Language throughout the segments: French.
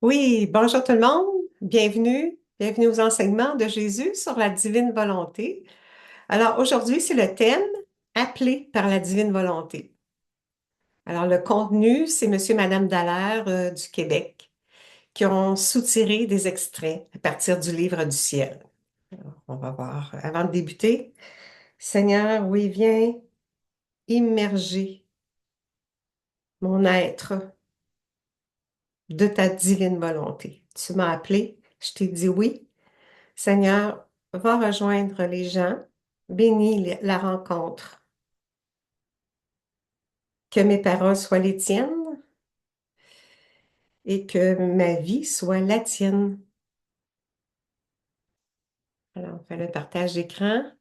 Oui, bonjour tout le monde, bienvenue aux enseignements de Jésus sur la divine volonté. Alors aujourd'hui, c'est le thème appelé par la divine volonté. Alors le contenu, c'est Monsieur et Madame Dallaire du Québec qui ont soutiré des extraits à partir du livre du ciel. Alors, on va voir avant de débuter. Seigneur, oui, viens immerger mon être de ta divine volonté. Tu m'as appelé, je t'ai dit oui. Seigneur, va rejoindre les gens, bénis la rencontre, que mes paroles soient les tiennes et que ma vie soit la tienne. Alors, on fait le partage d'écran.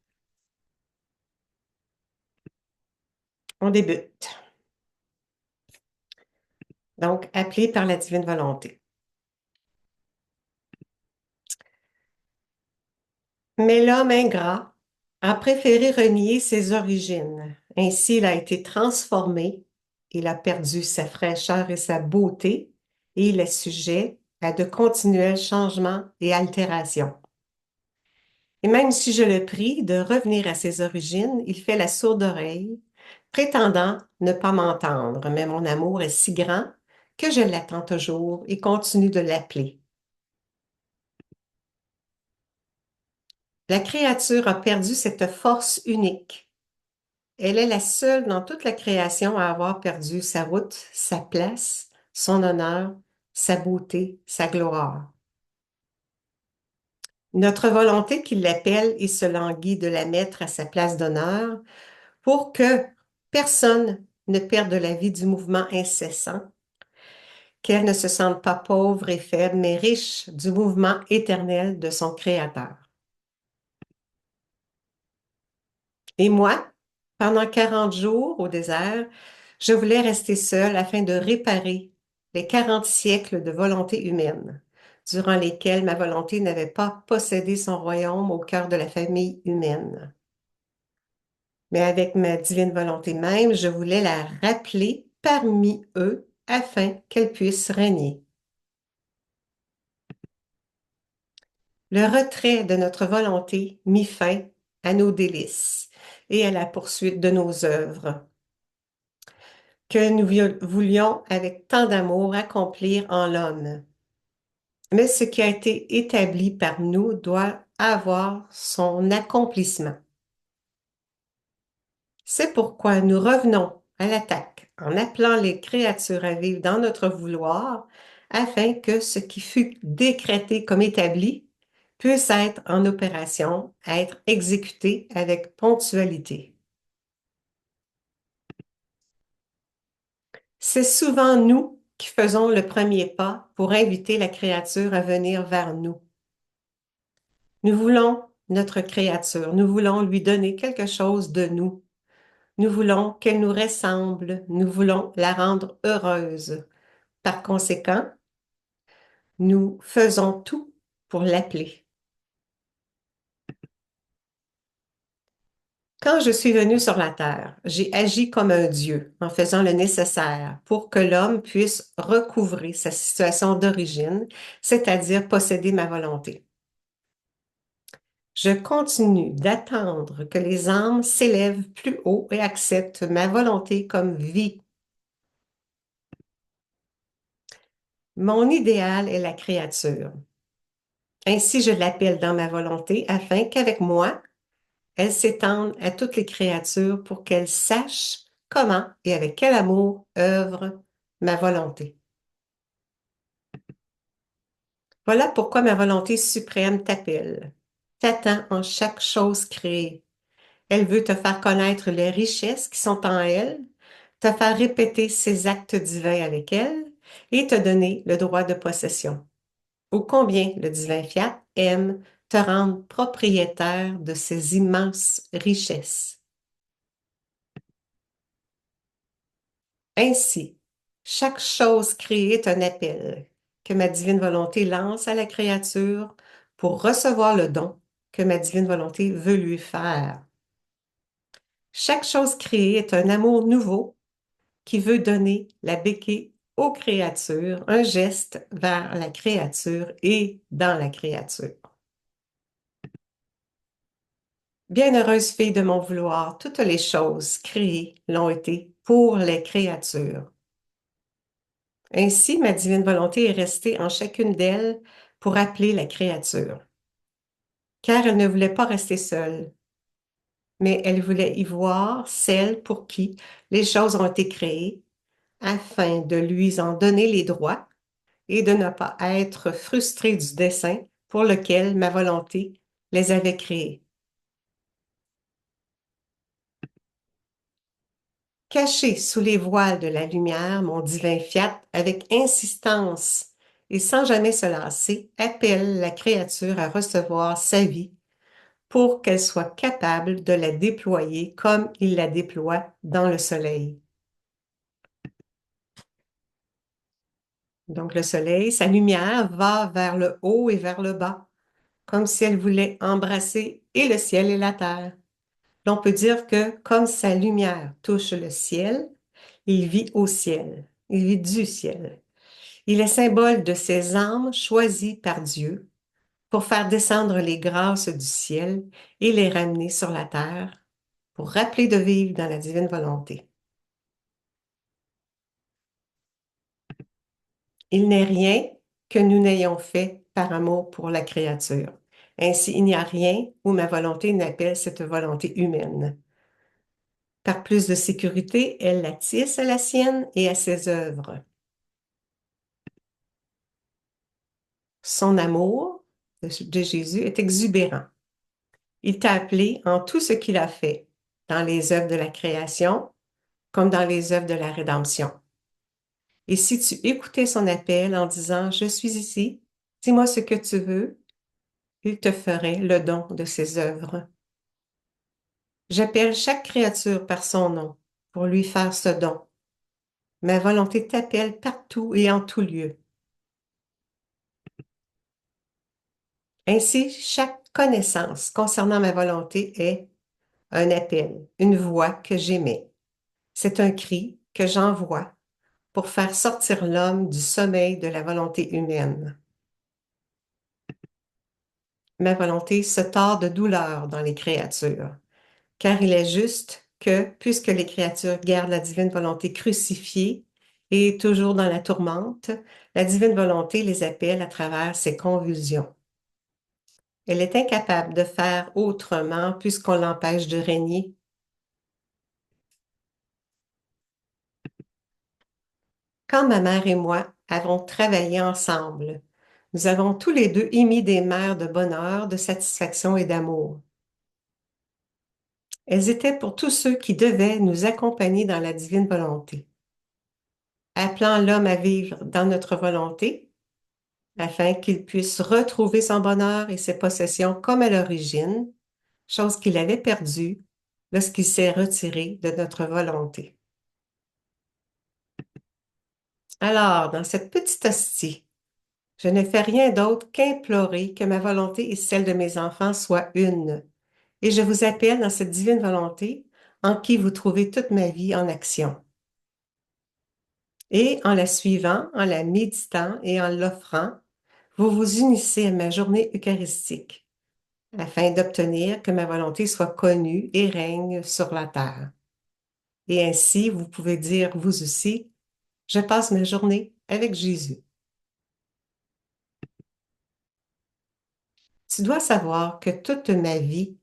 On débute. Donc, appelé par la divine volonté. Mais l'homme ingrat a préféré renier ses origines. Ainsi, il a été transformé, il a perdu sa fraîcheur et sa beauté, et il est sujet à de continuels changements et altérations. Et même si je le prie de revenir à ses origines, il fait la sourde oreille, prétendant ne pas m'entendre, mais mon amour est si grand que je l'attends toujours et continue de l'appeler. La créature a perdu cette force unique. Elle est la seule dans toute la création à avoir perdu sa route, sa place, son honneur, sa beauté, sa gloire. Notre volonté qui l'appelle et se languit de la mettre à sa place d'honneur pour que personne ne perde la vie du mouvement incessant, qu'elle ne se sente pas pauvre et faible, mais riche du mouvement éternel de son Créateur. Et moi, pendant 40 jours au désert, je voulais rester seule afin de réparer les 40 siècles de volonté humaine, durant lesquels ma volonté n'avait pas possédé son royaume au cœur de la famille humaine. Mais avec ma divine volonté même, je voulais la rappeler parmi eux afin qu'elle puisse régner. Le retrait de notre volonté mit fin à nos délices et à la poursuite de nos œuvres que nous voulions avec tant d'amour accomplir en l'homme. Mais ce qui a été établi par nous doit avoir son accomplissement. C'est pourquoi nous revenons à l'attaque en appelant les créatures à vivre dans notre vouloir afin que ce qui fut décrété comme établi puisse être en opération, être exécuté avec ponctualité. C'est souvent nous qui faisons le premier pas pour inviter la créature à venir vers nous. Nous voulons notre créature, nous voulons lui donner quelque chose de nous. Nous voulons qu'elle nous ressemble, nous voulons la rendre heureuse. Par conséquent, nous faisons tout pour l'appeler. Quand je suis venue sur la terre, j'ai agi comme un Dieu en faisant le nécessaire pour que l'homme puisse recouvrer sa situation d'origine, c'est-à-dire posséder ma volonté. Je continue d'attendre que les âmes s'élèvent plus haut et acceptent ma volonté comme vie. Mon idéal est la créature. Ainsi, je l'appelle dans ma volonté afin qu'avec moi, elle s'étende à toutes les créatures pour qu'elles sachent comment et avec quel amour œuvre ma volonté. Voilà pourquoi ma volonté suprême t'appelle, t'attend en chaque chose créée. Elle veut te faire connaître les richesses qui sont en elle, te faire répéter ses actes divins avec elle et te donner le droit de possession. Ô combien le divin fiat aime te rendre propriétaire de ces immenses richesses. Ainsi, chaque chose créée est un appel que ma divine volonté lance à la créature pour recevoir le don que ma divine volonté veut lui faire. Chaque chose créée est un amour nouveau qui veut donner la béquille aux créatures, un geste vers la créature et dans la créature. Bienheureuse fille de mon vouloir, toutes les choses créées l'ont été pour les créatures. Ainsi, ma divine volonté est restée en chacune d'elles pour appeler la créature, car elle ne voulait pas rester seule, mais elle voulait y voir celle pour qui les choses ont été créées, afin de lui en donner les droits et de ne pas être frustrée du dessein pour lequel ma volonté les avait créées. Caché sous les voiles de la lumière, mon divin fiat, avec insistance et sans jamais se lasser, appelle la créature à recevoir sa vie pour qu'elle soit capable de la déployer comme il la déploie dans le soleil. Donc le soleil, sa lumière va vers le haut et vers le bas, comme si elle voulait embrasser et le ciel et la terre. L'on peut dire que comme sa lumière touche le ciel, il vit au ciel, il vit du ciel. Il est symbole de ces âmes choisies par Dieu pour faire descendre les grâces du ciel et les ramener sur la terre, pour rappeler de vivre dans la divine volonté. Il n'est rien que nous n'ayons fait par amour pour la créature. Ainsi, il n'y a rien où ma volonté n'appelle cette volonté humaine. Par plus de sécurité, elle la tisse à la sienne et à ses œuvres. Son amour de Jésus est exubérant. Il t'a appelé en tout ce qu'il a fait, dans les œuvres de la création comme dans les œuvres de la rédemption. Et si tu écoutais son appel en disant, je suis ici, dis-moi ce que tu veux, il te ferait le don de ses œuvres. J'appelle chaque créature par son nom pour lui faire ce don. Ma volonté t'appelle partout et en tout lieu. Ainsi, chaque connaissance concernant ma volonté est un appel, une voix que j'émets. C'est un cri que j'envoie pour faire sortir l'homme du sommeil de la volonté humaine. Ma volonté se tord de douleur dans les créatures, car il est juste que, puisque les créatures gardent la divine volonté crucifiée et toujours dans la tourmente, la divine volonté les appelle à travers ses convulsions. Elle est incapable de faire autrement puisqu'on l'empêche de régner. Quand ma mère et moi avons travaillé ensemble, nous avons tous les deux émis des mers de bonheur, de satisfaction et d'amour. Elles étaient pour tous ceux qui devaient nous accompagner dans la divine volonté, appelant l'homme à vivre dans notre volonté, afin qu'il puisse retrouver son bonheur et ses possessions comme à l'origine, chose qu'il avait perdue lorsqu'il s'est retiré de notre volonté. Alors, dans cette petite hostie, je ne fais rien d'autre qu'implorer que ma volonté et celle de mes enfants soient une, et je vous appelle dans cette divine volonté en qui vous trouvez toute ma vie en action. Et en la suivant, en la méditant et en l'offrant, vous vous unissez à ma journée eucharistique, afin d'obtenir que ma volonté soit connue et règne sur la terre. Et ainsi, vous pouvez dire vous aussi, je passe ma journée avec Jésus. Tu dois savoir que toute ma vie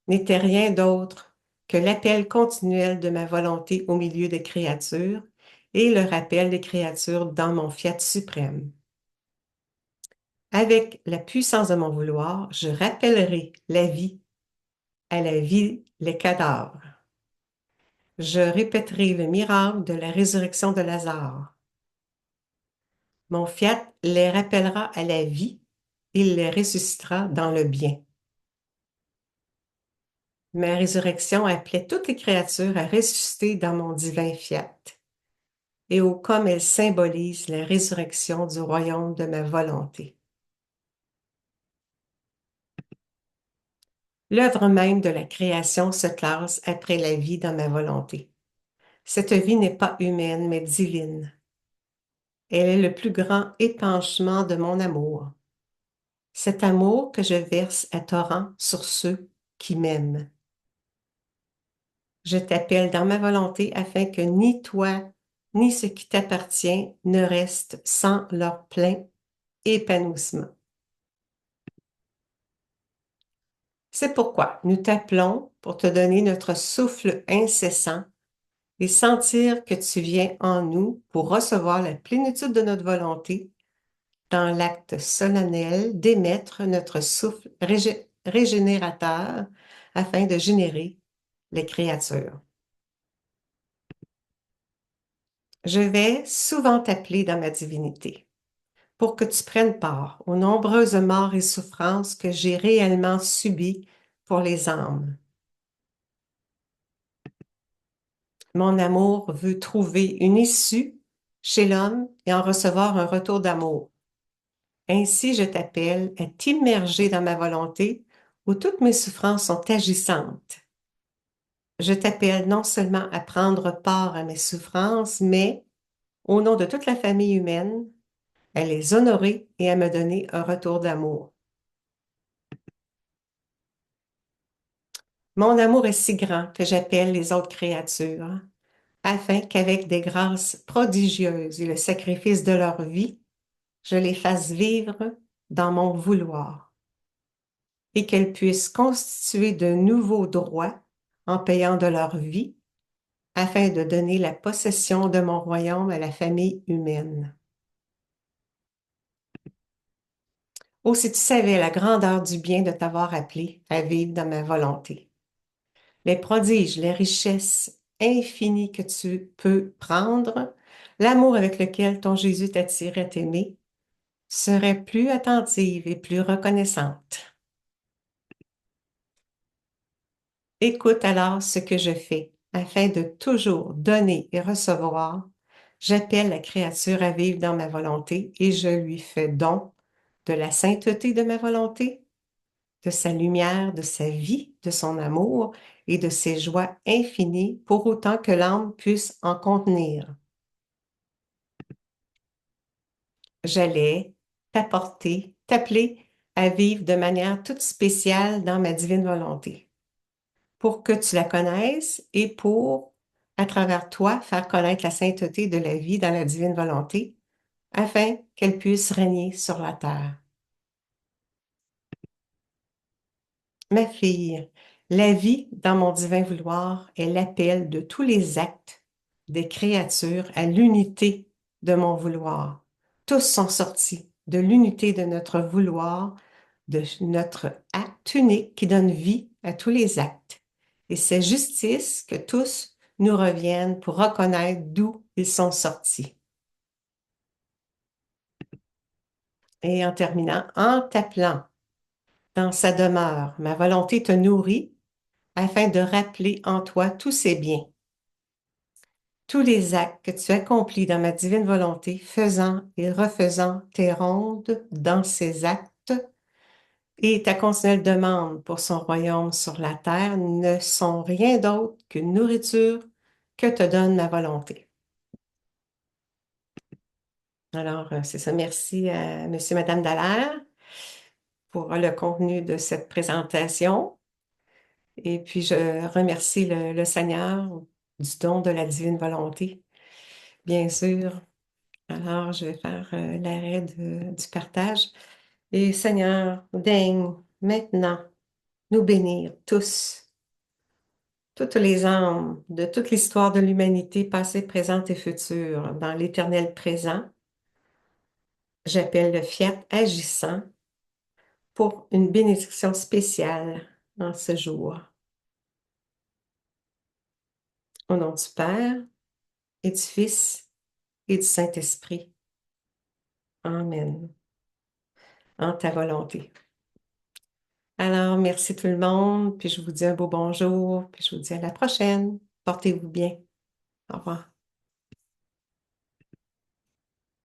n'était rien d'autre que l'appel continuel de ma volonté au milieu des créatures et le rappel des créatures dans mon fiat suprême. Avec la puissance de mon vouloir, je rappellerai la vie à la vie les cadavres. Je répéterai le miracle de la résurrection de Lazare. Mon fiat les rappellera à la vie, il les ressuscitera dans le bien. Ma résurrection appelait toutes les créatures à ressusciter dans mon divin fiat, et comme elle symbolise la résurrection du royaume de ma volonté. L'œuvre même de la création se classe après la vie dans ma volonté. Cette vie n'est pas humaine, mais divine. Elle est le plus grand épanchement de mon amour. Cet amour que je verse à torrent sur ceux qui m'aiment. Je t'appelle dans ma volonté afin que ni toi, ni ce qui t'appartient ne restent sans leur plein épanouissement. C'est pourquoi nous t'appelons pour te donner notre souffle incessant et sentir que tu viens en nous pour recevoir la plénitude de notre volonté dans l'acte solennel d'émettre notre souffle régénérateur afin de générer les créatures. Je vais souvent t'appeler dans ma divinité pour que tu prennes part aux nombreuses morts et souffrances que j'ai réellement subies pour les âmes. Mon amour veut trouver une issue chez l'homme et en recevoir un retour d'amour. Ainsi, je t'appelle à t'immerger dans ma volonté où toutes mes souffrances sont agissantes. Je t'appelle non seulement à prendre part à mes souffrances, mais, au nom de toute la famille humaine, à les honorer et à me donner un retour d'amour. Mon amour est si grand que j'appelle les autres créatures, afin qu'avec des grâces prodigieuses et le sacrifice de leur vie, je les fasse vivre dans mon vouloir et qu'elles puissent constituer de nouveaux droits en payant de leur vie afin de donner la possession de mon royaume à la famille humaine. Oh, si tu savais la grandeur du bien de t'avoir appelé à vivre dans ma volonté, les prodiges, les richesses infinies que tu peux prendre, l'amour avec lequel ton Jésus t'attire à t'aimer, serait plus attentive et plus reconnaissante. Écoute alors ce que je fais, afin de toujours donner et recevoir. J'appelle la créature à vivre dans ma volonté et je lui fais don de la sainteté de ma volonté, de sa lumière, de sa vie, de son amour et de ses joies infinies pour autant que l'âme puisse en contenir. J'allais t'appeler à vivre de manière toute spéciale dans ma divine volonté, pour que tu la connaisses et pour, à travers toi, faire connaître la sainteté de la vie dans la divine volonté, afin qu'elle puisse régner sur la terre. Ma fille, la vie dans mon divin vouloir est l'appel de tous les actes des créatures à l'unité de mon vouloir. Tous sont sortis de l'unité de notre vouloir, de notre acte unique qui donne vie à tous les actes. Et c'est justice que tous nous reviennent pour reconnaître d'où ils sont sortis. Et en terminant, en t'appelant dans sa demeure, ma volonté te nourrit afin de rappeler en toi tous ces biens, tous les actes que tu accomplis dans ma divine volonté, faisant et refaisant tes rondes dans ces actes, et ta continuelle demande pour son royaume sur la terre ne sont rien d'autre qu'une nourriture que te donne ma volonté. Alors, c'est ça. Merci à Monsieur et Madame Dallaire pour le contenu de cette présentation. Et puis, je remercie le Seigneur du don de la divine volonté, bien sûr. Alors, je vais faire l'arrêt du partage. Et Seigneur, daigne maintenant nous bénir tous, toutes les âmes de toute l'histoire de l'humanité, passée, présente et future, dans l'éternel présent. J'appelle le fiat agissant pour une bénédiction spéciale en ce jour. Au nom du Père et du Fils et du Saint-Esprit. Amen. En ta volonté. Alors, merci tout le monde, puis je vous dis un beau bonjour, puis je vous dis à la prochaine. Portez-vous bien. Au revoir.